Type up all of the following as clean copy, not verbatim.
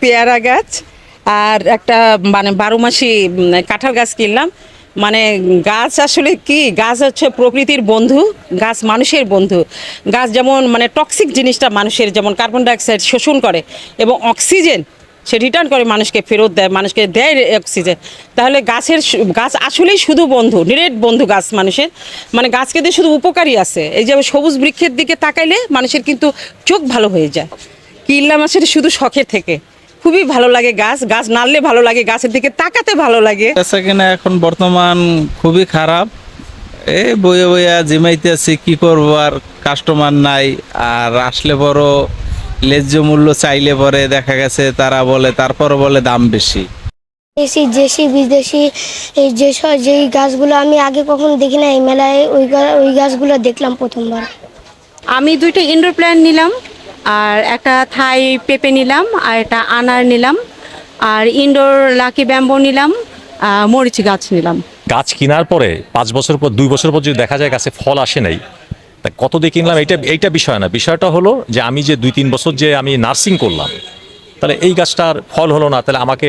পেয়ারা গাছ আর একটা মানে 12 মাসি কাঁঠাল গাছ কিনলাম। মানে গাছ আসলে কি, গাছ হচ্ছে প্রকৃতির বন্ধু, গাছ মানুষের বন্ধু। গাছ যেমন মানে টক্সিক জিনিসটা মানুষের যেমন কার্বন ডাইঅক্সাইড শোষণ করে এবং অক্সিজেন সে রিটার্ন করে, মানুষকে ফেরত দেয়, মানুষকে দেয় অক্সিজেন। তাহলে গাছ আসলেই শুধু বন্ধু, নিরেট বন্ধু গাছ মানুষের। মানে গাছকে দিয়ে শুধু উপকারী আছে। এই যে সবুজ বৃক্ষের দিকে তাকাইলে মানুষের কিন্তু চোখ ভালো হয়ে যায়। কিনলাম আসলে শুধু শখের থেকে, খুবই ভালো লাগে গাছ, গাছ নাড়লে ভালো লাগে, গাছের দিকে তাকাতে ভালো লাগে। বেচা কিনা এখন বর্তমান খুবই খারাপ। এই বইয়ে বইয়া জিমাইতেছি, কি করব, আর কাস্টমার নাই। আর আসলে বড় ন্যায্য মূল্য চাইলে পরে দেখা গেছে তারা বলে, তারপরও বলে দাম বেশি। দেশি বিদেশি এই যেই গাছগুলো আমি আগে কখনো দেখি না, এই মেলায় ওই গাছগুলো দেখলাম প্রথমবার। আমি 2টা ইনডোর প্ল্যান্ট নিলাম, আর একটা থাই পেঁপে নিলাম, আর একটা আনার নিলাম, আর ইনডোর লাকি ব্যাম্বো নিলাম, মরিচ গাছ নিলাম। গাছ কেনার পরে 5 বছর পর 2 বছর পর যদি দেখা যায় গাছে ফল আসে নাই, তা কত দিয়ে কিনলাম এইটা বিষয় না। বিষয়টা হলো যে আমি যে 2-3 বছর যে আমি নার্সিং করলাম, তাহলে এই গাছটার ফল হলো না, তাহলে আমাকে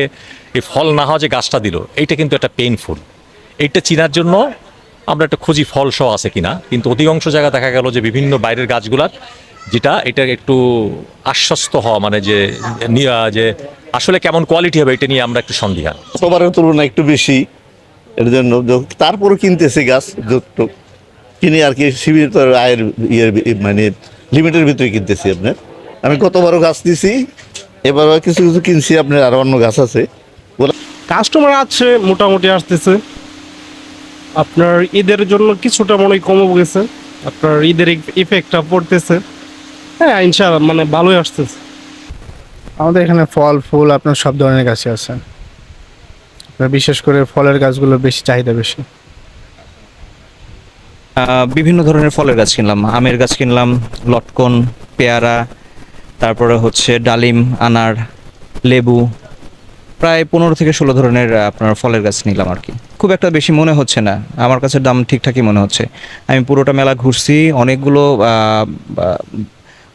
এই ফল না হওয়া যে গাছটা দিল, এইটা কিন্তু একটা পেইনফুল। এইটা চিনার জন্য আমরা একটা খুঁজি ফল সহ আছে কিনা, কিন্তু অধিকাংশ জায়গা দেখা গেল যে বিভিন্ন বাইরের গাছগুলার যেটা এটা একটু আশ্বস্ত হওয়া, মানে যে আসলে কেমন কোয়ালিটি হবে এটা নিয়ে আমরা একটু সন্দিহান। গতবারের তুলনায় একটু বেশি, এর জন্য তারপরও কিনতেছি গাছ, যতটুক কিনি আর কি সীমিত আয়ের মানে লিমিটের ভিতরে কিনতেছি। আপনার আমি গতবারও গাছ দিছি, এবারও কিছু কিছু কিনছি। আপনার আরো অন্য গাছ আছে। কাস্টমার আছে, মোটামুটি আসতেছে। আপনার ঈদের জন্য কিছুটা মনে হয় কমে গেছে, আপনার ঈদের ইফেক্টটা পড়তেছে। হ্যাঁ ইনশাআল্লাহ মানে ভালোই আসতেছে। আমাদের এখানে ফল ফুল আপনার সব ধরনের গাছই আছে। আপনার বিশেষ করে ফলের গাছগুলো বেশি চাহিদা বেশি। বিভিন্ন ধরনের ফলের গাছ কিনলাম, আমের গাছ কিনলাম, লটকন, পেয়ারা, তারপরে হচ্ছে ডালিম, আনার, লেবু, প্রায় 15 থেকে 16 ধরনের আপনার ফলের গাছ নিলাম আর কি। খুব একটা বেশি মনে হচ্ছে না, আমার কাছে দাম ঠিকঠাকই মনে হচ্ছে। আমি পুরোটা মেলা ঘুরছি,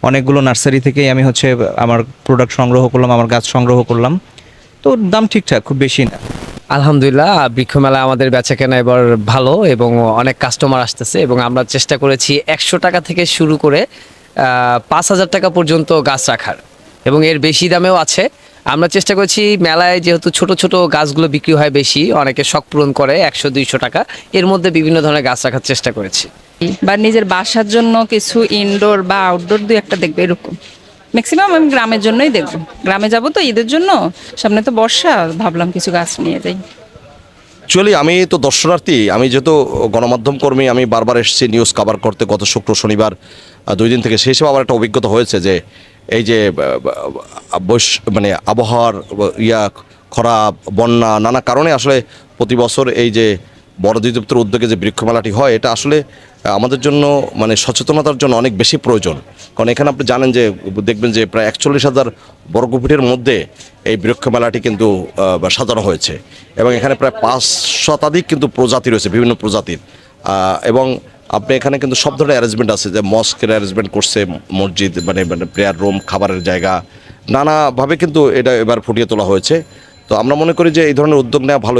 অনেকগুলো নার্সারি থেকেই আমি হচ্ছে আমার প্রোডাক্ট সংগ্রহ করলাম, আমার গাছ সংগ্রহ করলাম। তো দাম ঠিকঠাক, খুব বেশি না। আলহামদুলিল্লাহ, বৃক্ষ মেলা আমাদের বেচাকেনা এবার ভালো এবং অনেক কাস্টমার আসতেছে, এবং আমরা চেষ্টা করেছি 100 টাকা থেকে শুরু করে 5,000 টাকা পর্যন্ত গাছ রাখার, এবং এর বেশি দামেও আছে। আমরা চেষ্টা করেছি মেলায় যেহেতু ছোট ছোট গাছগুলো বিক্রি হয় বেশি, অনেকে শখ পূরণ করে 100-200 টাকা, এর মধ্যে বিভিন্ন ধরনের গাছ রাখার চেষ্টা করেছি। বা নিজের বাসার জন্য কিছু ইনডোর বা আউটডোর 2-1টা দেখবে, এরকম ম্যাক্সিমাম আমি গ্রামের জন্যই দেখবো। গ্রামে যাব তো ঈদের জন্য, সামনে তো বর্ষা, ভাবলাম কিছু গাছ নিয়ে যাই। অ্যাকচুয়ালি আমি তো দর্শনার্থী, আমি যেহেতু গণমাধ্যম কর্মী, আমি বারবার এসেছি নিউজ কভার করতে গত শুক্র শনিবার 2 দিন থেকে। সেই হিসেবে আমার একটা অভিজ্ঞতা হয়েছে যে এই যে মানে আবহাওয়ার খরা, বন্যা, নানা কারণে আসলে প্রতি বছর এই যে বন অধিদপ্তর উদ্যোগে যে বৃক্ষমেলাটি হয়, এটা আসলে আমাদের জন্য মানে সচেতনতার জন্য অনেক বেশি প্রয়োজন। কারণ এখানে আপনি জানেন যে দেখবেন যে প্রায় 41,000 বর্গফুটের মধ্যে এই বৃক্ষমেলাটি কিন্তু সাজানো হয়েছে, এবং এখানে প্রায় 5 শতাধিক কিন্তু প্রজাতি রয়েছে, বিভিন্ন প্রজাতির। এবং আপনি এখানে কিন্তু সব ধরনের অ্যারেঞ্জমেন্ট আছে, যে মস্কের অ্যারেঞ্জমেন্ট করছে, মসজিদ মানে প্রেয়ার রুম, খাবারের জায়গা, নানাভাবে কিন্তু এটা এবার ফুটিয়ে তোলা হয়েছে। তো আমরা মনে করি যে এই ধরনের উদ্যোগ নেওয়া ভালো।